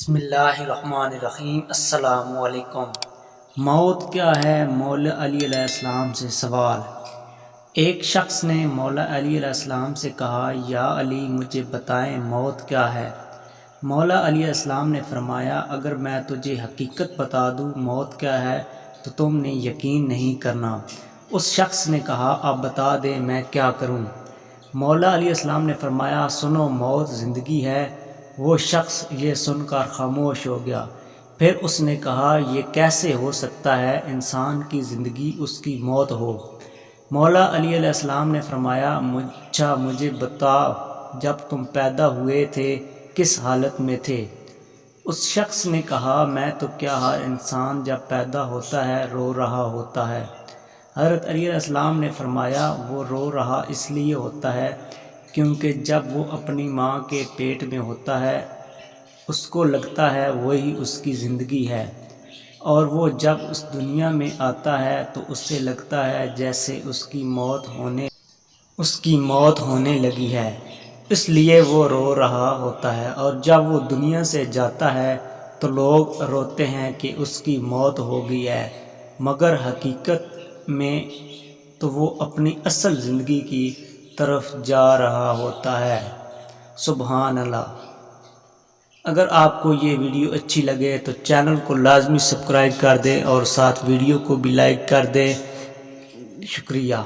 بسم اللہ الرحمن الرحیم۔ السلام علیکم۔ موت کیا ہے؟ مولا علی علیہ السلام سے سوال۔ ایک شخص نے مولا علی علیہ السلام سے کہا، یا علی مجھے بتائیں موت کیا ہے؟ مولا علی علیہ السلام نے فرمایا، اگر میں تجھے حقیقت بتا دوں موت کیا ہے تو تم نے یقین نہیں کرنا۔ اس شخص نے کہا، آپ بتا دیں میں کیا کروں؟ مولا علی علیہ السلام نے فرمایا، سنو موت زندگی ہے۔ وہ شخص یہ سن کر خاموش ہو گیا۔ پھر اس نے کہا، یہ کیسے ہو سکتا ہے انسان کی زندگی اس کی موت ہو؟ مولا علی علیہ السلام نے فرمایا، مجھے بتاؤ جب تم پیدا ہوئے تھے کس حالت میں تھے؟ اس شخص نے کہا، میں تو کیا، ہر انسان جب پیدا ہوتا ہے رو رہا ہوتا ہے۔ حضرت علی علیہ السلام نے فرمایا، وہ رو رہا اس لیے ہوتا ہے کیونکہ جب وہ اپنی ماں کے پیٹ میں ہوتا ہے اس کو لگتا ہے وہی اس کی زندگی ہے، اور وہ جب اس دنیا میں آتا ہے تو اسے لگتا ہے جیسے اس کی موت ہونے لگی ہے، اس لیے وہ رو رہا ہوتا ہے۔ اور جب وہ دنیا سے جاتا ہے تو لوگ روتے ہیں کہ اس کی موت ہو گئی ہے، مگر حقیقت میں تو وہ اپنی اصل زندگی کی طرف جا رہا ہوتا ہے۔ سبحان اللہ۔ اگر آپ کو یہ ویڈیو اچھی لگے تو چینل کو لازمی سبسکرائب کر دیں اور ساتھ ویڈیو کو بھی لائک کر دیں۔ شکریہ۔